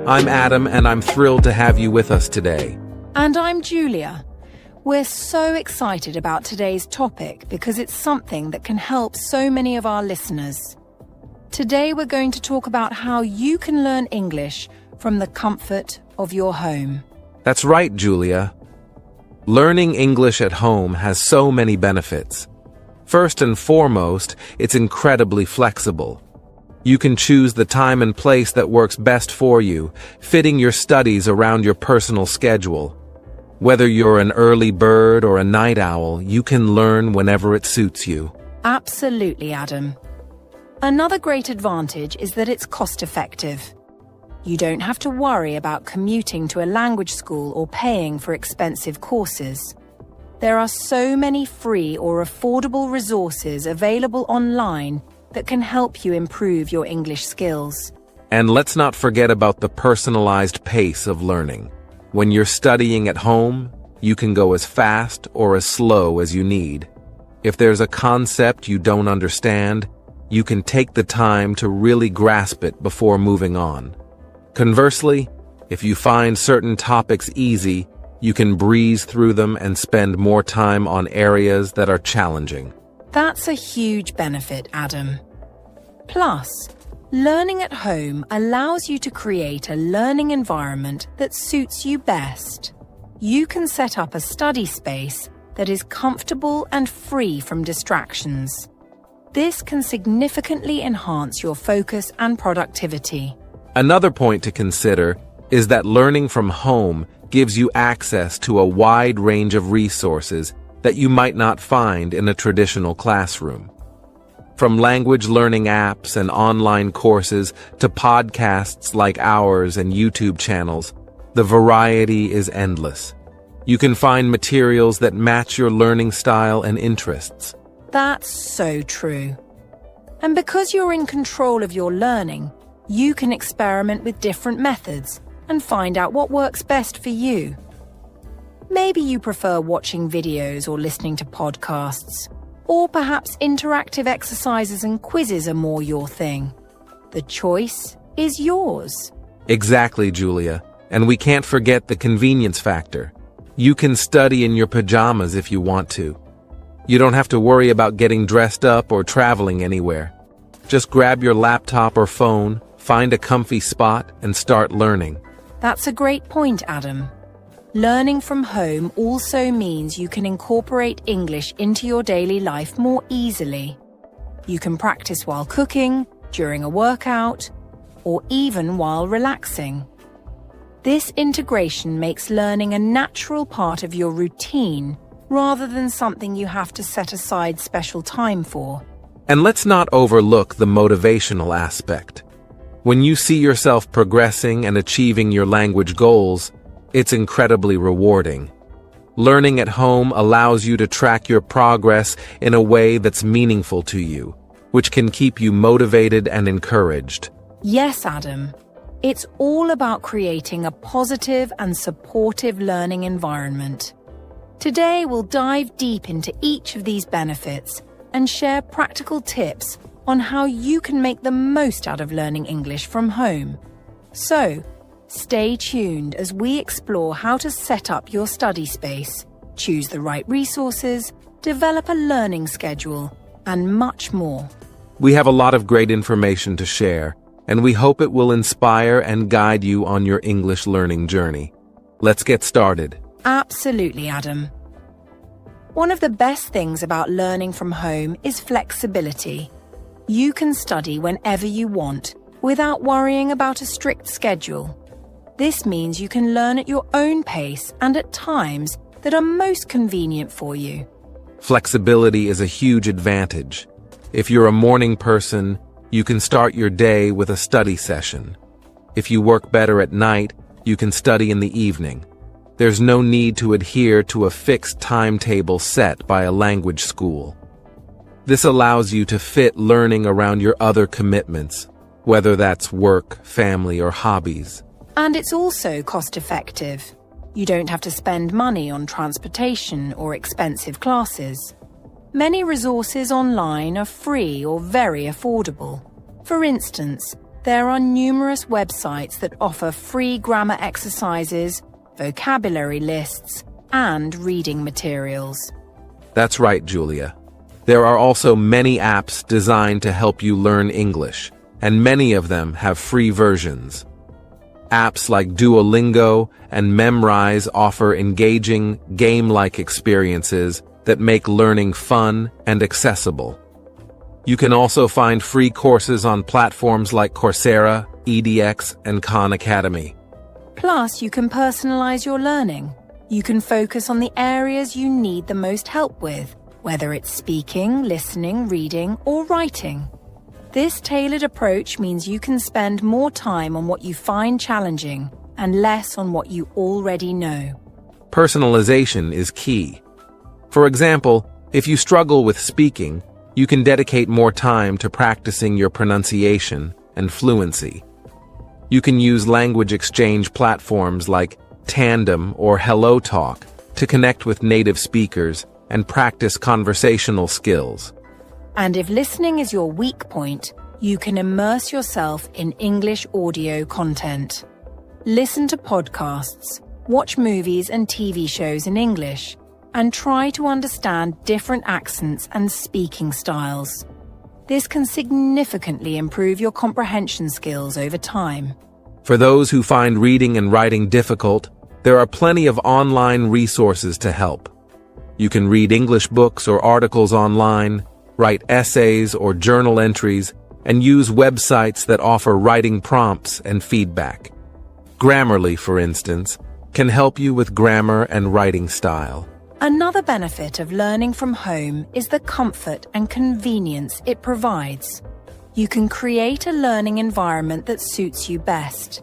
I'm Adam, and I'm thrilled to have you with us today. And I'm Julia. We're so excited about today's topic because it's something that can help so many of our listeners. Today we're going to talk about how you can learn English from the comfort of your home. That's right, Julia. Learning English at home has so many benefits. First and foremost, it's incredibly flexible. You can choose the time and place that works best for you, fitting your studies around your personal schedule. Whether you're an early bird or a night owl, you can learn whenever it suits you. Absolutely, Adam. Another great advantage is that it's cost-effective. You don't have to worry about commuting to a language school or paying for expensive courses. There are so many free or affordable resources available online that can help you improve your English skills. And let's not forget about the personalized pace of learning. When you're studying at home, you can go as fast or as slow as you need. If there's a concept you don't understand, you can take the time to really grasp it before moving on. Conversely, if you find certain topics easy, you can breeze through them and spend more time on areas that are challenging. That's a huge benefit, Adam. Plus, learning at home allows you to create a learning environment that suits you best. You can set up a study space that is comfortable and free from distractions. This can significantly enhance your focus and productivity. Another point to consider is that learning from home gives you access to a wide range of resources that you might not find in a traditional classroom. From language learning apps and online courses to podcasts like ours and YouTube channels, the variety is endless. You can find materials that match your learning style and interests. That's so true. And because you're in control of your learning, you can experiment with different methods and find out what works best for you. Maybe you prefer watching videos or listening to podcasts, or perhaps interactive exercises and quizzes are more your thing. The choice is yours. Exactly, Julia. And we can't forget the convenience factor. You can study in your pajamas if you want to. You don't have to worry about getting dressed up or traveling anywhere. Just grab your laptop or phone, find a comfy spot, and start learning. That's a great point, Adam. Learning from home also means you can incorporate English into your daily life more easily. You can practice while cooking, during a workout, or even while relaxing. This integration makes learning a natural part of your routine rather than something you have to set aside special time for. And let's not overlook the motivational aspect. When you see yourself progressing and achieving your language goals, it's incredibly rewarding. Learning at home allows you to track your progress in a way that's meaningful to you, which can keep you motivated and encouraged. Yes, Adam. It's all about creating a positive and supportive learning environment. Today, we'll dive deep into each of these benefits and share practical tips on how you can make the most out of learning English from home. So, stay tuned as we explore how to set up your study space, choose the right resources, develop a learning schedule, and much more. We have a lot of great information to share, and we hope it will inspire and guide you on your English learning journey. Let's get started. Absolutely, Adam. One of the best things about learning from home is flexibility. You can study whenever you want, without worrying about a strict schedule. This means you can learn at your own pace and at times that are most convenient for you. Flexibility is a huge advantage. If you're a morning person, you can start your day with a study session. If you work better at night, you can study in the evening. There's no need to adhere to a fixed timetable set by a language school. This allows you to fit learning around your other commitments, whether that's work, family, or hobbies. And it's also cost-effective. You don't have to spend money on transportation or expensive classes. Many resources online are free or very affordable. For instance, There are numerous websites that offer free grammar exercises, vocabulary lists, and reading materials. That's right, Julia. There are also many apps designed to help you learn English, and many of them have free versions. Apps like Duolingo and Memrise offer engaging, game-like experiences that make learning fun and accessible. You can also find free courses on platforms like Coursera, edX, and Khan Academy. Plus, you can personalize your learning. You can focus on the areas you need the most help with, whether it's speaking, listening, reading, or writing. This tailored approach means you can spend more time on what you find challenging and less on what you already know. Personalization is key. For example, if you struggle with speaking, you can dedicate more time to practicing your pronunciation and fluency. You can use language exchange platforms like Tandem or HelloTalk to connect with native speakers and practice conversational skills. And if listening is your weak point, you can immerse yourself in English audio content. Listen to podcasts, watch movies and TV shows in English, and try to understand different accents and speaking styles. This can significantly improve your comprehension skills over time. For those who find reading and writing difficult, there are plenty of online resources to help. You can read English books or articles online, write essays or journal entries, and use websites that offer writing prompts and feedback. Grammarly, for instance, can help you with grammar and writing style. Another benefit of learning from home is the comfort and convenience it provides. You can create a learning environment that suits you best.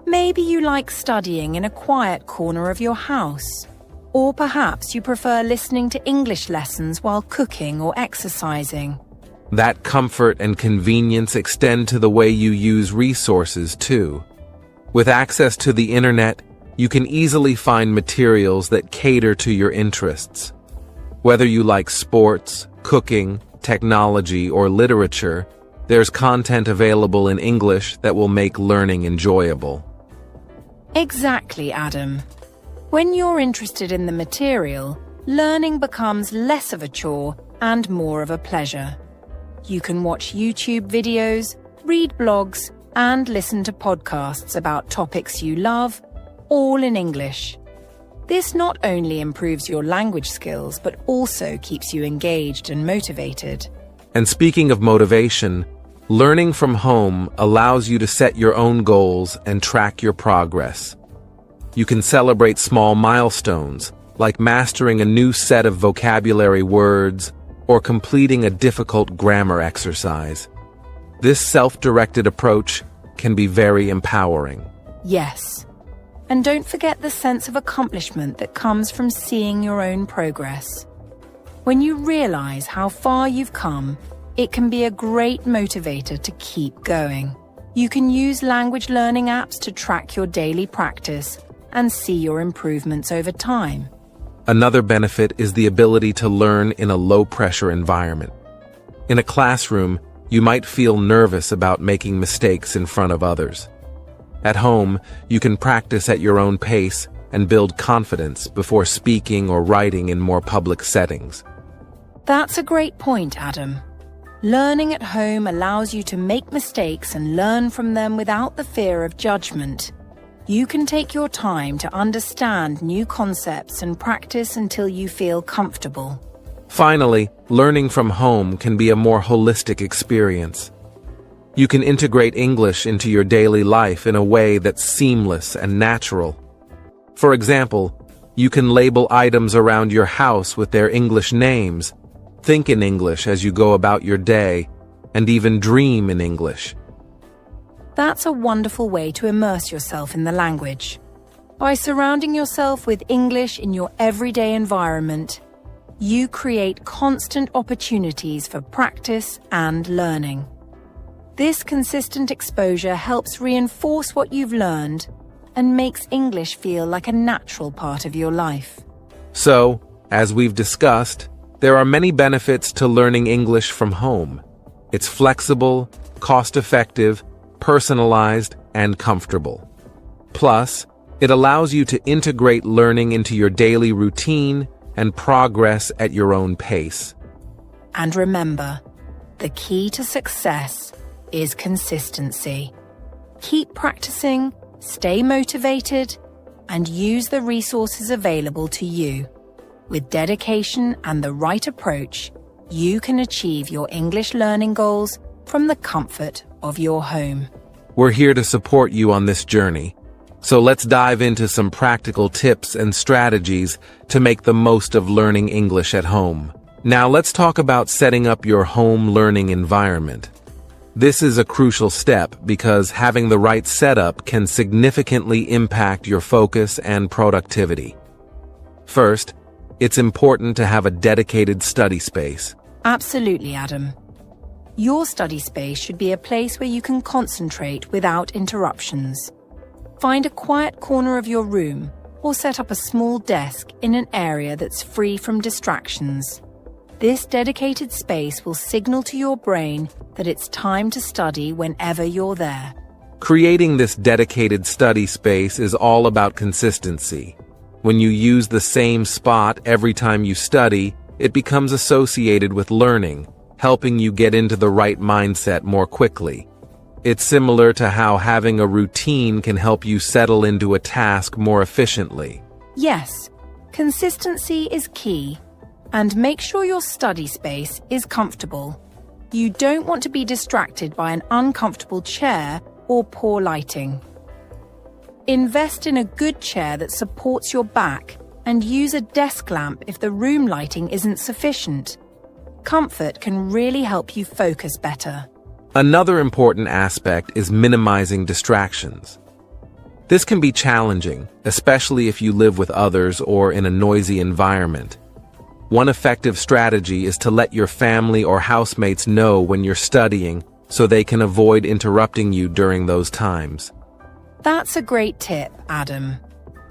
Maybe you like studying in a quiet corner of your house. Or perhaps you prefer listening to English lessons while cooking or exercising. That comfort and convenience extend to the way you use resources, too. With access to the internet, you can easily find materials that cater to your interests. Whether you like sports, cooking, technology, or literature, there's content available in English that will make learning enjoyable. Exactly, Adam. When you're interested in the material, learning becomes less of a chore and more of a pleasure. You can watch YouTube videos, read blogs, and listen to podcasts about topics you love, all in English. This not only improves your language skills, but also keeps you engaged and motivated. And speaking of motivation, learning from home allows you to set your own goals and track your progress. You can celebrate small milestones, like mastering a new set of vocabulary words or completing a difficult grammar exercise. This self-directed approach can be very empowering. Yes. And don't forget the sense of accomplishment that comes from seeing your own progress. When you realize how far you've come, it can be a great motivator to keep going. You can use language learning apps to track your daily practice and see your improvements over time. Another benefit is the ability to learn in a low-pressure environment. In a classroom, you might feel nervous about making mistakes in front of others. At home, you can practice at your own pace and build confidence before speaking or writing in more public settings. That's a great point, Adam. Learning at home allows you to make mistakes and learn from them without the fear of judgment. You can take your time to understand new concepts and practice until you feel comfortable. Finally, learning from home can be a more holistic experience. You can integrate English into your daily life in a way that's seamless and natural. For example, you can label items around your house with their English names, think in English as you go about your day, and even dream in English. That's a wonderful way to immerse yourself in the language. By surrounding yourself with English in your everyday environment, you create constant opportunities for practice and learning. This consistent exposure helps reinforce what you've learned and makes English feel like a natural part of your life. So, as we've discussed, there are many benefits to learning English from home. It's flexible, cost-effective, personalized, and comfortable. Plus, it allows you to integrate learning into your daily routine and progress at your own pace. And remember, the key to success is consistency. Keep practicing, stay motivated, and use the resources available to you. With dedication and the right approach, you can achieve your English learning goals from the comfort of your home. We're here to support you on this journey. So let's dive into some practical tips and strategies to make the most of learning English at home. Now let's talk about setting up your home learning environment. This is a crucial step because having the right setup can significantly impact your focus and productivity. First, it's important to have a dedicated study space. Absolutely, Adam. Your study space should be a place where you can concentrate without interruptions. Find a quiet corner of your room or set up a small desk in an area that's free from distractions. This dedicated space will signal to your brain that it's time to study whenever you're there. Creating this dedicated study space is all about consistency. When you use the same spot every time you study, it becomes associated with learning, helping you get into the right mindset more quickly. It's similar to how having a routine can help you settle into a task more efficiently. Yes, consistency is key. And make sure your study space is comfortable. You don't want to be distracted by an uncomfortable chair or poor lighting. Invest in a good chair that supports your back and use a desk lamp if the room lighting isn't sufficient. Comfort can really help you focus better. Another important aspect is minimizing distractions. This can be challenging, especially if you live with others or in a noisy environment. One effective strategy is to let your family or housemates know when you're studying so they can avoid interrupting you during those times. That's a great tip, Adam.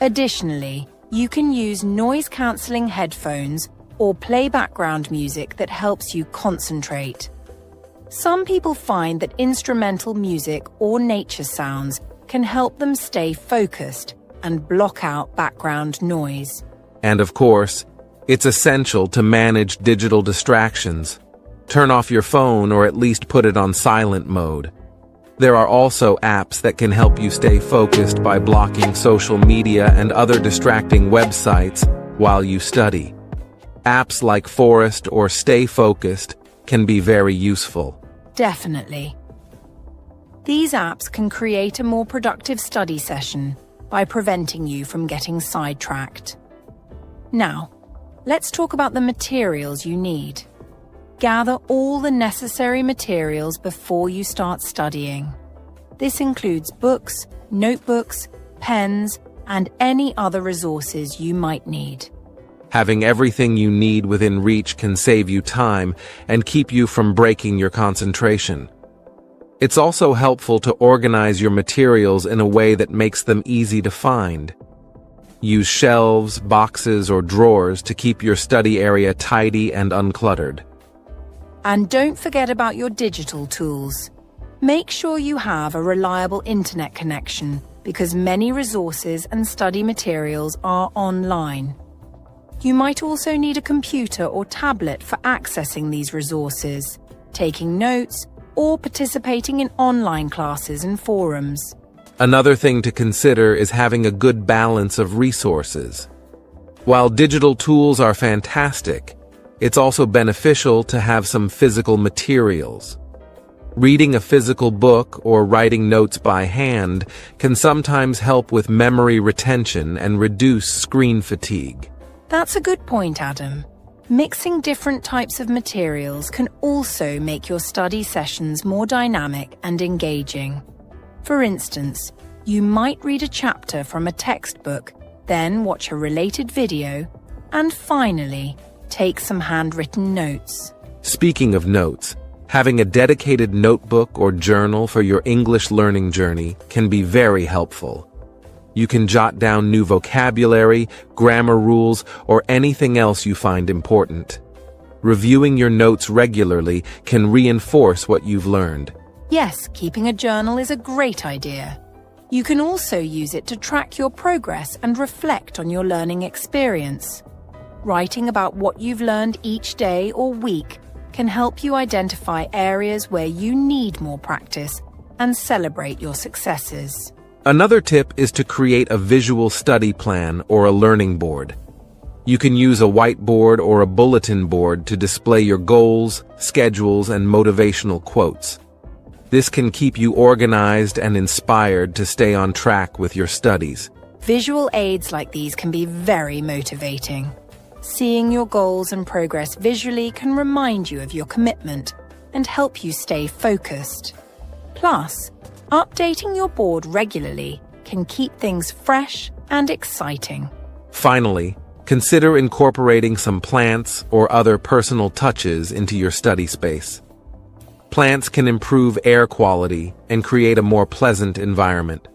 Additionally, you can use noise-cancelling headphones or play background music that helps you concentrate. Some people find that instrumental music or nature sounds can help them stay focused and block out background noise. And of course, it's essential to manage digital distractions. Turn off your phone or at least put it on silent mode. There are also apps that can help you stay focused by blocking social media and other distracting websites while you study. Apps like Forest or Stay Focused can be very useful. Definitely. These apps can create a more productive study session by preventing you from getting sidetracked. Now, let's talk about the materials you need. Gather all the necessary materials before you start studying. This includes books, notebooks, pens, and any other resources you might need. Having everything you need within reach can save you time and keep you from breaking your concentration. It's also helpful to organize your materials in a way that makes them easy to find. Use shelves, boxes, or drawers to keep your study area tidy and uncluttered. And don't forget about your digital tools. Make sure you have a reliable internet connection because many resources and study materials are online. You might also need a computer or tablet for accessing these resources, taking notes, or participating in online classes and forums. Another thing to consider is having a good balance of resources. While digital tools are fantastic, it's also beneficial to have some physical materials. Reading a physical book or writing notes by hand can sometimes help with memory retention and reduce screen fatigue. That's a good point, Adam. Mixing different types of materials can also make your study sessions more dynamic and engaging. For instance, you might read a chapter from a textbook, then watch a related video, and finally, take some handwritten notes. Speaking of notes, having a dedicated notebook or journal for your English learning journey can be very helpful. You can jot down new vocabulary, grammar rules, or anything else you find important. Reviewing your notes regularly can reinforce what you've learned. Yes, keeping a journal is a great idea. You can also use it to track your progress and reflect on your learning experience. Writing about what you've learned each day or week can help you identify areas where you need more practice and celebrate your successes. Another tip is to create a visual study plan or a learning board. You can use a whiteboard or a bulletin board to display your goals, schedules, and motivational quotes. This can keep you organized and inspired to stay on track with your studies. Visual aids like these can be very motivating. Seeing your goals and progress visually can remind you of your commitment and help you stay focused. Plus, updating your board regularly can keep things fresh and exciting. Finally, consider incorporating some plants or other personal touches into your study space. Plants can improve air quality and create a more pleasant environment.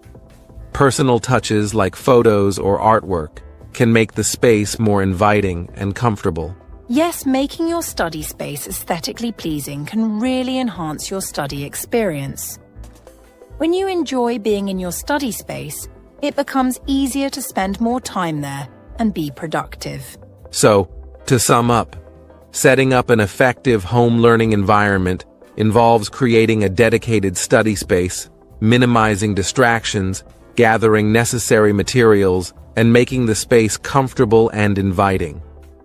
Personal touches like photos or artwork can make the space more inviting and comfortable. Yes, making your study space aesthetically pleasing can really enhance your study experience. When you enjoy being in your study space, it becomes easier to spend more time there and be productive. So, to sum up, setting up an effective home learning environment involves creating a dedicated study space, minimizing distractions, gathering necessary materials, and making the space comfortable and inviting.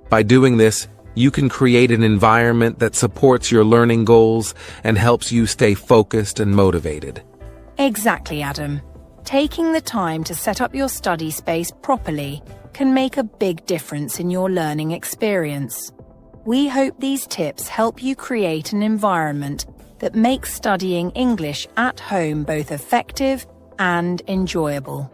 By doing this, you can create an environment that supports your learning goals and helps you stay focused and motivated. Exactly, Adam. Taking the time to set up your study space properly can make a big difference in your learning experience. We hope these tips help you create an environment that makes studying English at home both effective and enjoyable.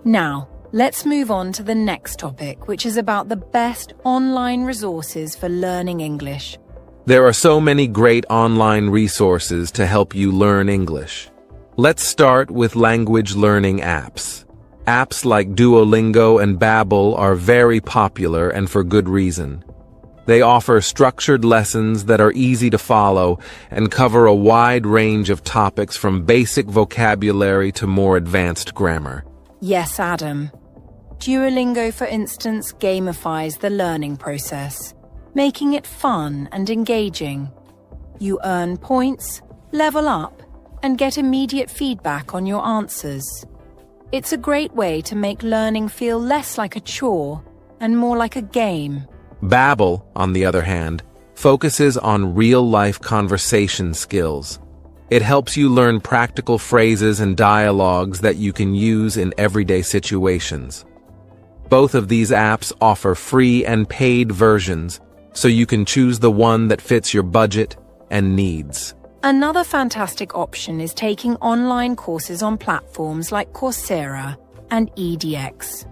Now, let's move on to the next topic, which is about the best online resources for learning English. There are so many great online resources to help you learn English. Let's start with language learning apps. Apps like Duolingo and Babbel are very popular and for good reason. They offer structured lessons that are easy to follow and cover a wide range of topics from basic vocabulary to more advanced grammar. Yes, Adam. Duolingo, for instance, gamifies the learning process, making it fun and engaging. You earn points, level up, and get immediate feedback on your answers. It's a great way to make learning feel less like a chore and more like a game. Babbel, on the other hand, focuses on real-life conversation skills. It helps you learn practical phrases and dialogues that you can use in everyday situations. Both of these apps offer free and paid versions, so you can choose the one that fits your budget and needs. Another fantastic option is taking online courses on platforms like Coursera and edX.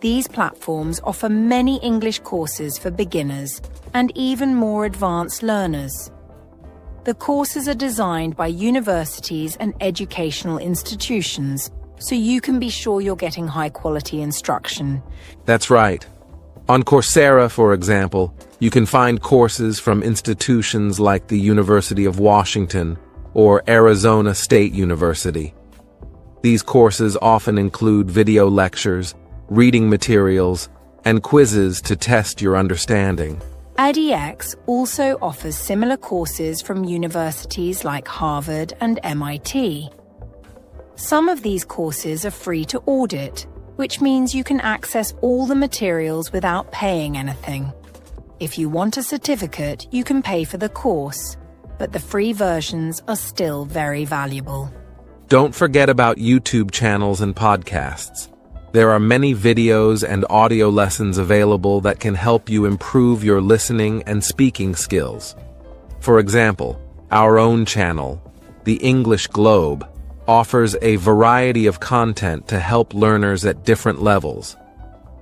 These platforms offer many English courses for beginners and even more advanced learners. The courses are designed by universities and educational institutions, so you can be sure you're getting high-quality instruction. That's right. On Coursera, for example, you can find courses from institutions like the University of Washington or Arizona State University. These courses often include video lectures, reading materials, and quizzes to test your understanding. edX also offers similar courses from universities like Harvard and MIT. Some of these courses are free to audit, which means you can access all the materials without paying anything. If you want a certificate, you can pay for the course, but the free versions are still very valuable. Don't forget about YouTube channels and podcasts. There are many videos and audio lessons available that can help you improve your listening and speaking skills. For example, our own channel, The English Globe, offers a variety of content to help learners at different levels.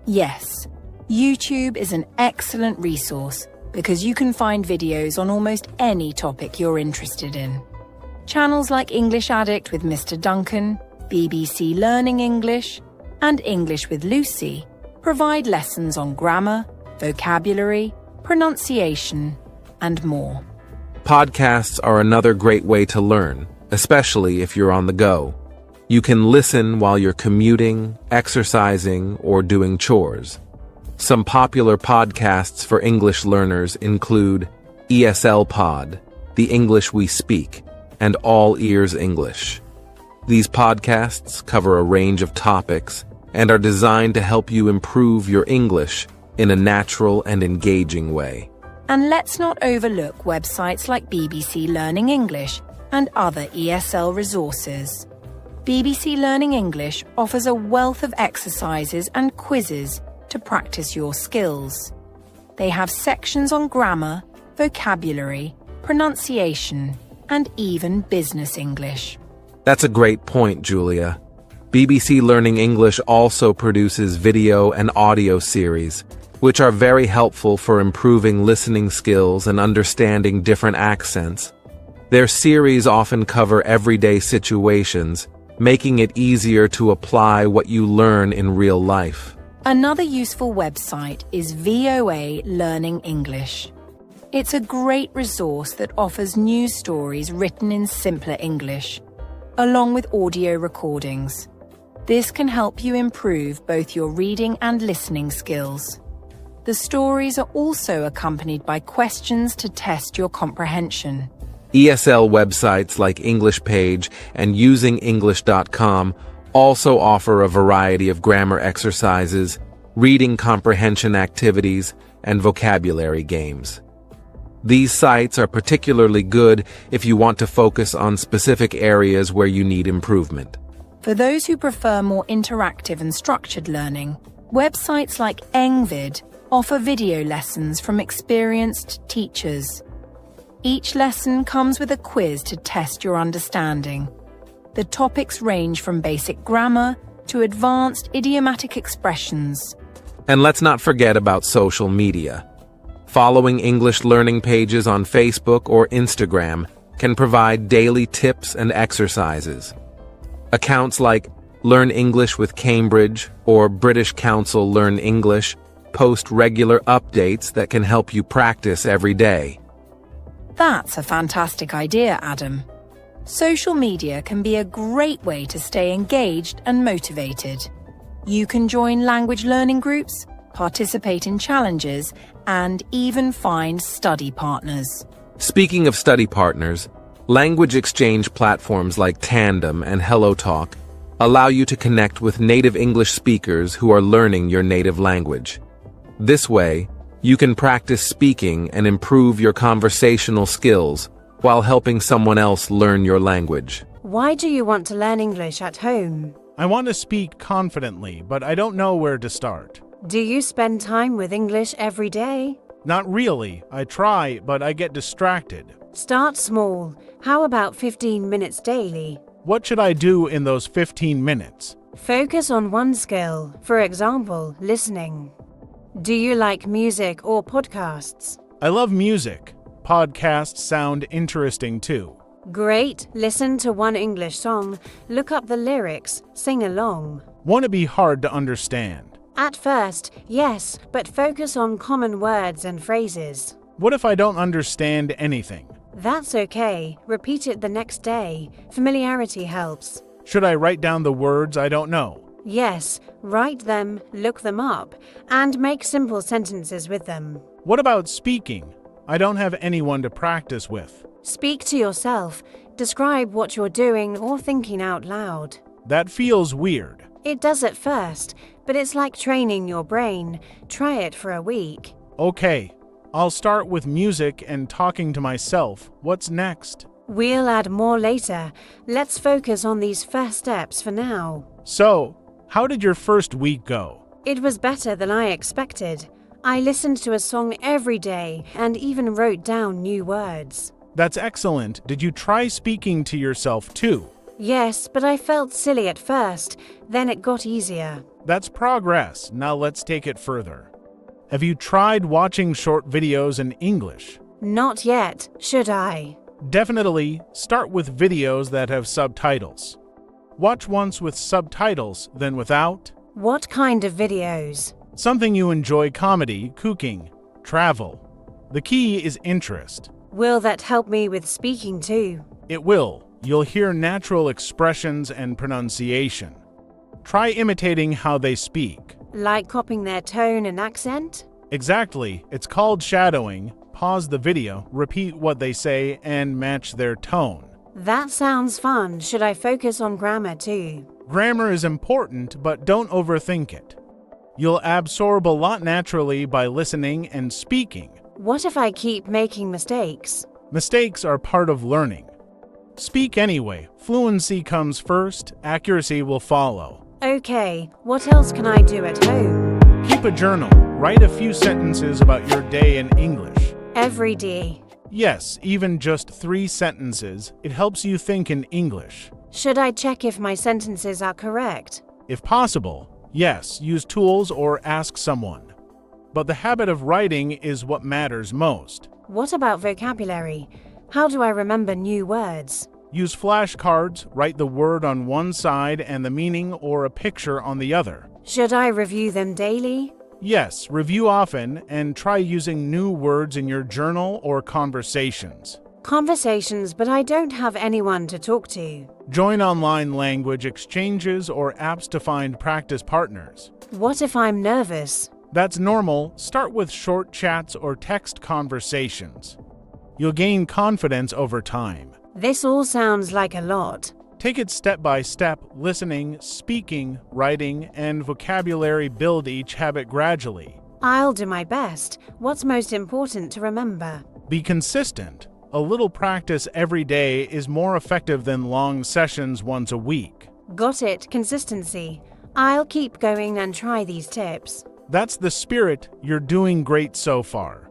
Yes, YouTube is an excellent resource because you can find videos on almost any topic you're interested in. Channels like English Addict with Mr. Duncan, BBC Learning English, and English with Lucy provide lessons on grammar, vocabulary, pronunciation, and more. Podcasts are another great way to learn, especially if you're on the go. You can listen while you're commuting, exercising, or doing chores. Some popular podcasts for English learners include ESL Pod, The English We Speak, and All Ears English. These podcasts cover a range of topics and are designed to help you improve your English in a natural and engaging way. And let's not overlook websites like BBC Learning English and other ESL resources. BBC Learning English offers a wealth of exercises and quizzes to practice your skills. They have sections on grammar, vocabulary, pronunciation, and even business English. That's a great point, Julia. BBC Learning English also produces video and audio series, which are very helpful for improving listening skills and understanding different accents. Their series often cover everyday situations, making it easier to apply what you learn in real life. Another useful website is VOA Learning English. It's a great resource that offers news stories written in simpler English, along with audio recordings. This can help you improve both your reading and listening skills. The stories are also accompanied by questions to test your comprehension. ESL websites like English Page and usingenglish.com also offer a variety of grammar exercises, reading comprehension activities, and vocabulary games. These sites are particularly good if you want to focus on specific areas where you need improvement. For those who prefer more interactive and structured learning, websites like Engvid offer video lessons from experienced teachers. Each lesson comes with a quiz to test your understanding. The topics range from basic grammar to advanced idiomatic expressions. And let's not forget about social media. Following English learning pages on Facebook or Instagram can provide daily tips and exercises. Accounts like Learn English with Cambridge or British Council Learn English post regular updates that can help you practice every day. That's a fantastic idea, Adam. Social media can be a great way to stay engaged and motivated. You can join language learning groups, participate in challenges, and even find study partners. Speaking of study partners, language exchange platforms like Tandem and HelloTalk allow you to connect with native English speakers who are learning your native language. This way, you can practice speaking and improve your conversational skills while helping someone else learn your language. Why do you want to learn English at home? I want to speak confidently, but I don't know where to start. Do you spend time with English every day? Not really. I try, but I get distracted. Start small. How about 15 minutes daily? What should I do in those 15 minutes? Focus on one skill, for example, listening. Do you like music or podcasts? I love music. Podcasts sound interesting too. Great. Listen to one English song, look up the lyrics, sing along. Won't it be hard to understand? At first, yes, but focus on common words and phrases. What if I don't understand anything? That's okay. Repeat it the next day. Familiarity helps. Should I write down the words I don't know? Yes, write them, look them up, and make simple sentences with them. What about speaking? I don't have anyone to practice with. Speak to yourself. Describe what you're doing or thinking out loud. That feels weird. It does at first, but it's like training your brain. Try it for a week. Okay, I'll start with music and talking to myself. What's next? We'll add more later. Let's focus on these first steps for now. So, how did your first week go? It was better than I expected. I listened to a song every day and even wrote down new words. That's excellent. Did you try speaking to yourself too? Yes, but I felt silly at first. Then it got easier. That's progress. Now let's take it further. Have you tried watching short videos in English? Not yet. Should I? Definitely start with videos that have subtitles. Watch once with subtitles, then without. What kind of videos? Something you enjoy: comedy, cooking, travel. The key is interest. Will that help me with speaking too? It will. You'll hear natural expressions and pronunciation. Try imitating how they speak. Like copying their tone and accent? Exactly. It's called shadowing. Pause the video, repeat what they say, and match their tone. That sounds fun. Should I focus on grammar too? Grammar is important, but don't overthink it. You'll absorb a lot naturally by listening and speaking. What if I keep making mistakes? Mistakes are part of learning. Speak anyway. Fluency comes first, accuracy will follow. Okay, what else can I do at home? Keep a journal. Write a few sentences about your day in English. Every day. Yes, even just 3 sentences. It helps you think in English. Should I check if my sentences are correct? If possible, yes, use tools or ask someone. But the habit of writing is what matters most. What about vocabulary? How do I remember new words? Use flashcards, write the word on one side and the meaning or a picture on the other. Should I review them daily? Yes, review often and try using new words in your journal or conversations. Conversations, but I don't have anyone to talk to. Join online language exchanges or apps to find practice partners. What if I'm nervous? That's normal. Start with short chats or text conversations. You'll gain confidence over time. This all sounds like a lot. Take it step by step, listening, speaking, writing, and vocabulary. Build each habit gradually. I'll do my best. What's most important to remember? Be consistent. A little practice every day is more effective than long sessions once a week. Got it, consistency. I'll keep going and try these tips. That's the spirit. You're doing great so far.